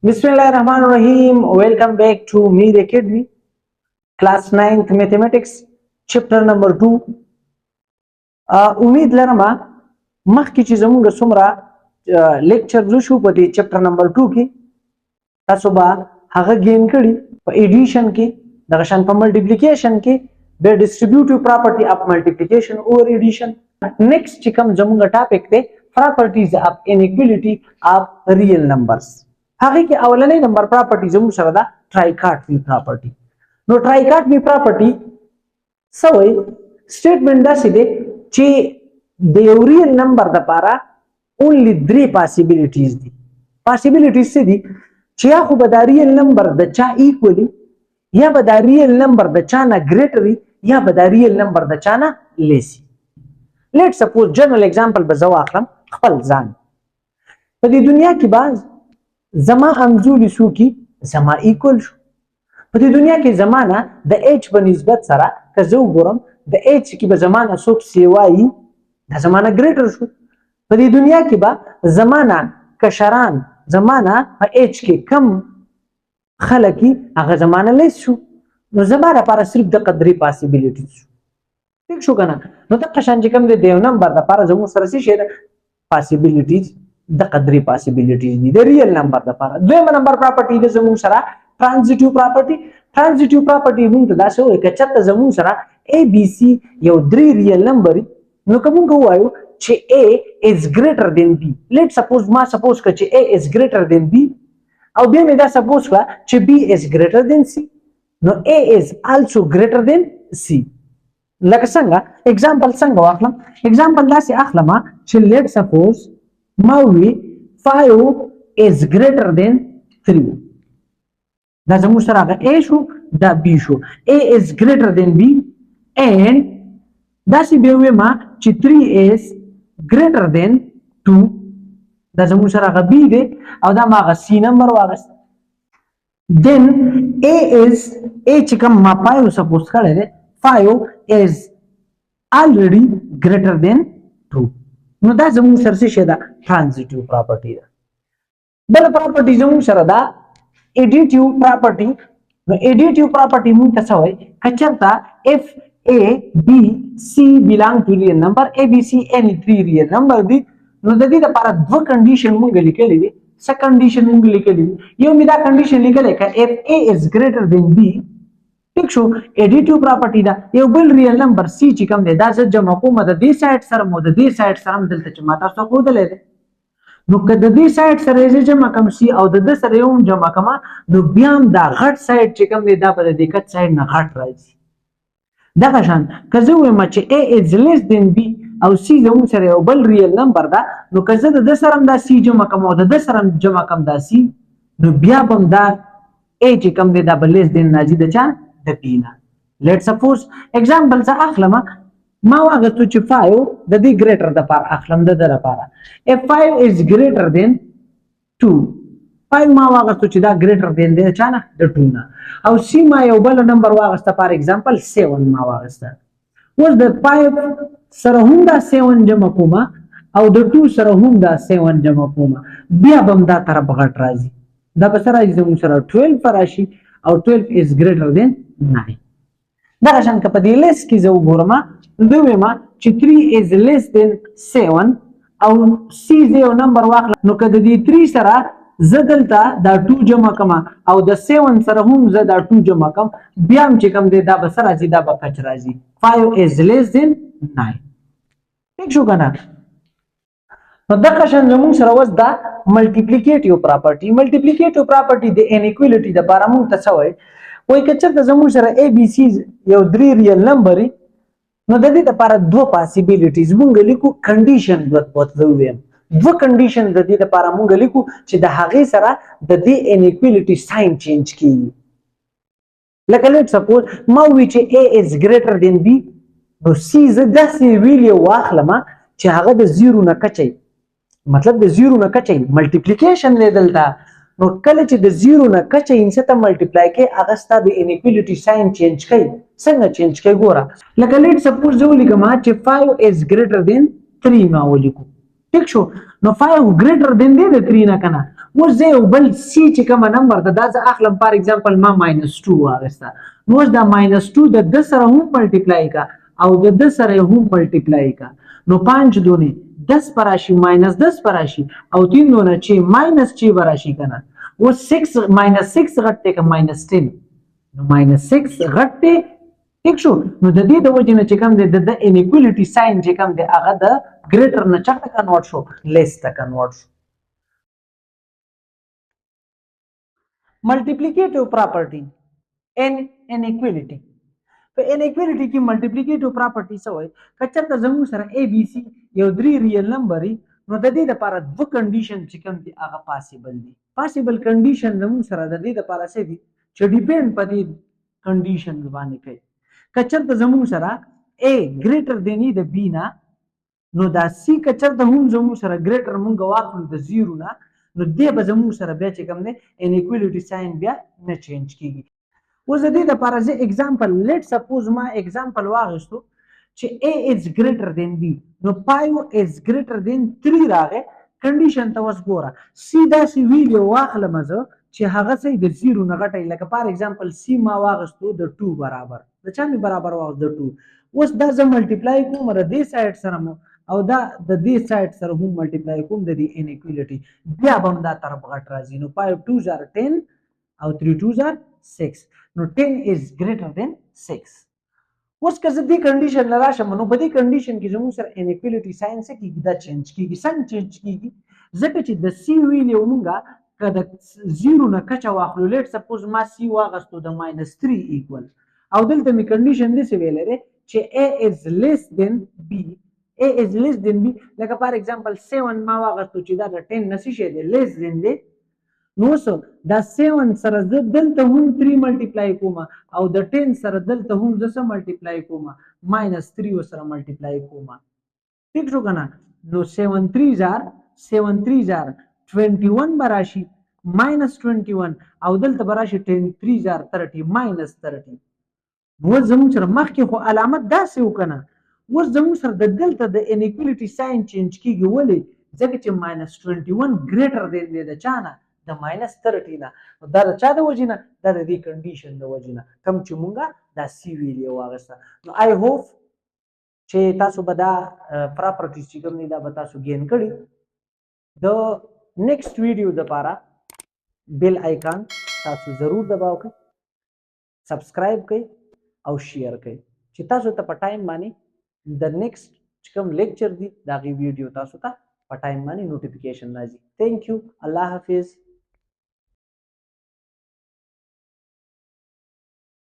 Bismillahirrahmanirrahim. Welcome back to Meer Academy, class 9th mathematics, chapter number 2. امید لرم مخکې چې زموږ څومره لیکچر شو په دې چپټر نمبر 2 کې تاسو به هغه گین کړی په ایډیشن کې دغه شان په ملټیپلیکیشن کې د ډیسټریبیوټیو پراپرټي اف ملټیپلیکیشن اور ایډیشن. نیکسٹ چې کوم زموږ ټاپک دی پراپرټیز اف انیکوالټي اف ریل نمبرز. هغه کې اولنې نمبر پراپرټي زموږ سره دا ټرایکارټمي پراپرټي. نو ټرایکارټمي پراپرټي سوې سټیټمنټ داسې دی چې د یو ریل نمبر د لپاره اونلی 3 پاسیبلیټیز دي. پاسیبلیټیز څه دي چې یا خو به دا ریل نمبر د چا ایکولی، یا به دا ریل نمبر د چا نه ګریټر، یا به دا ریل نمبر د چا نه لیس. لیټ سپوز جنرال اگزامپل به زه واخلم خپل ځان. په دې دنیا کې باز زما همزولي څوکي زما ایکول شو. په دې دنیا کې زمانه د ایچ په نسبت سره که زه وګورم د ایچ کې به زمانه څوک سیوایي د زمانه ګریټر شو. په دې دنیا کې به زمانه کشران زمانه په ایچ کې کم خلک هغه زمانه لیس شو. نو زما لپاره صرف د قدرې پاسیبلیټیز شو. ٹھیک شو کنه؟ نو د قشان چې کوم د دیو نمبر د لپاره زموږ سره څه شي پاسیبلیټیز د قدرې پاسیبلیټیز دي د ریل نمبر د لپاره. دویم نمبر پراپرټي د زموږ سره ترانزیټیو پراپرټي. ترانزیټیو پراپرټي موږ ته دا څه وایي که چېرته زموږ سره اے بی سی یو 3 ریل نمبر نو که موږ ووایو چې A is greater than B. Let's suppose ما suppose کړه چې A is greater than B او بیا مې دا suppose کړه چې B is greater than C. نو A is also greater than C. لکه څنګه example څنګه واخلم؟ example داسې اخلم چې let's suppose ما وی 5 is greater than 3. دا زموږ سره هغه A شو دا B شو. A is greater than B and داسې بیا ویم چې 3 is greater than 2. دا زموږ سره هغه B دی او دا ما هغه C نمبر واغست. then A چې کوم ما 5 سپوز کړی دی 5 is already greater than 2. نو دا زموږ سره څه شی ده ترانزیټیو پراپرټي ده. بل پراپرټي زموږ سره ده ایډیټیو پراپرټي. نو ایډیټیو پراپرټي موږ ته څه وایي که چېرته if A, B, C belong to real number, A, B, C any 3 real number دي نو د دې لپاره دوه کنډیشن موږ لیکلي دي. څه کنډیشن موږ لیکلي دي؟ یو مې دا کنډیشن لیکلی که if A is greater than B. ٹھیک شو؟ ایډیټیو پراپرټي ده. یو بل ریل نمبر C چې کوم دی دا زه جمع کوم د دې سایډ سره مو د دې سایډ سره هم دلته چې ما تاسو ته ښودلی دی. نو که د دې سایډ سره یې جمع کوم C او د ده سره یې هم جمع کوم نو بیا هم دا غټ سایډ چې کوم دی دا به د دې کټ سایډ نه غټ راځي. دغه شان که زه ووایم چې A is less than B او C زموږ سره یو بل ریل نمبر ده نو که زه د ده سره هم دا C جمع کوم او د ده سره هم جمع کوم دا C نو بیا به هم دا A چې کوم دی دا به لیس دین راځي د چا د B نه. لیټ سپوز اگزامپل زه اخلم ما واغستو چې 5 د دې ګریټر د پاره اخلم د ده لپاره. if 5 is greater than 2 5 ما واغستو چې دا ګریټر دین دی چا نه د 2 نه او C ما یو بل نمبر واغسته فار ایگزامپل 7 ما واغسته. اوس د 5 سره هم دا 7 جمع کوم او د 2 سره هم دا 7 جمع کوم بیا به هم دا طرف غټ راځي. دا به سره زموږ سره 12 راشي او 12 is greater than 9. دغه شان که په دې لیست کې زه وګورم زه وایم چې 3 is less than 7 او C زه یو نمبر واخلم نو که د دې 3 سره زه دلته دا 2 جمع کوم او د 7 سره هم زه دا 2 جمع کوم بیا هم چې کوم دی دا به څه راځي دا به کچ راځي 5 is less than 9. ٹھیک شو که نه؟ نو دغه شان زموږ سره اوس دا ملټیپلیکیټیو پراپرټي. ملټیپلیکیټیو پراپرټي د انیکوالټي د لپاره موږ ته څه وایي وایي که چېرته زموږ سره A, B, C یو 3 ریل نمبر نو د دې لپاره دوه پاسیبلیټیز موږ لیکو. کنډیشن دوه ویم دوه کنډیشن د دې لپاره موږ لیکو چې د هغې سره د دې انیکوالټي ساين چینج کیږي. لکه لیټ سپوز ما وی چې A is greater than B نو C زه داسې ویلې واخلم چې هغه د 0 نه کچی مطلب د 0 نه کچی ملټیپلیکیشن دی دلته. نو کله چې د 0 نه کچی انسه ته ملټیپلای کوي هغه ستا د انیکوالټي ساين چینج کوي. څنګه چینج کوي ګوره. لکه لیټ سپوز زه ولیکم چې 5 is greater than 3 ما ولیکو. ٹھیک شو؟ نو 5 greater than دی د 3 نه کنه اوس زه یو بل سی چې کومه نمبر ده دا زه اخلم فار ایگزامپل ما -2 واخیسته نو اوس دا -2 د ده سره هم ملټیپلای کا او د ده سره هم ملټیپلای کا نو 5 دونه 10 پر راشي -10 پر راشي او 3 دونه چې -6 پر راشي کنه اوس 6 -6 غټ ته کا -10 نو -6 غټ ته ٹھیک شو نو د دې د وجې نه چې کوم دی د انیکوالټي ساين چې کوم دی هغه د ګریټر نه چاته کنورټ شو لیس ته کنورټ شو ملټیپلیکیټیو پراپرټي انیکوالټي په انیکوالټي کې ملټیپلیکیټیو پراپرټي څه وایي کچته زموږ سره اے بي سي یو درې ریل نمبر نو د دې لپاره دوه کنډیشن چې کوم دي هغه پاسبل دي پاسبل کنډیشن زموږ سره د دې لپاره څه دي چې ډیپند په دې کنډیشن باندې کوي کچته زموږ سره A greater than د B نه نو دا C کچته هم زموږ سره greater مونږ واخلو د 0 نه نو دې به زموږ سره بیا چې کوم دی انیکوالټي ساين بیا نه چینج کیږي اوس د دې لپاره زه اگزامپل لیټ سپوز ما اگزامپل واغستو چې A is greater than B نو 5 is greater than 3 راغی کنډیشن ته وس ګوره C داسې ویډیو واخلم زه چې هغه سي د 0 نه غټي لکه فار ایگزامپل C ما واغستو د 2 برابر د چا می برابر واغ د 2 اوس دا زه ملټیپلای کوم د دې سایډ سره مو او دا د دې سایډ سره هم ملټیپلای کوم د دې انیکوالټي بیا به دا طرف غټ راځي نو 5 2s are 10 او 3 2s are 6 نو 10 is greater than 6 اوس که زه دې کنډیشن لراشم نو په دې کنډیشن کې زموږ سره انیکوالټي ساين څه کیږي دا چینج کیږي څنګه چینج کیږي ځکه چې د سی ویل یو مونږه که د 0 نه کچه واخلو لیټ سپوز ما سی واغستو د -3 ایکوال او دلته می کنډیشن دې څه ویل لري چې A is less than B A is less than B لکه فار ایگزامپل 7 ما واغستو چې دا د 10 نشي شه دی less than دی نو څه دا 7 سره زه دلته هم 3 ملټیپلای کوم او د 10 سره دلته هم زه سره ملټیپلای کوم -3 سره ملټیپلای کوم ٹھیک شو کنه نو 7 3s are 21 براشي -21 او دلته براشي 10 3s are 30 -30 اوس زموږ سره مخکې خو علامت داسې وکنه اوس زموږ سره د دلته د انیکوالټي ساين چینج کیږي ولې ځکه چې -21 ګریټر دین دی د چانه د -30 نه دا د چا د وجې نه دا د دې کنډیشن د وجې نه کوم چې مونږه دا سی ویلې واغسته نو آی هوپ چې تاسو به دا پراپرټیز چې کوم دي دا به تاسو ګین کړي د نیکسټ ویډیو لپاره بیل آیکن تاسو ضرور دباو کړئ سبسکرایب کړئ او شیر کړئ چې تاسو ته په ټایم باندې د نیکسټ کوم لیکچر دی دا غي ویډیو تاسو ته په ټایم باندې نوټیفیکیشن راځي ثانک یو الله حافظ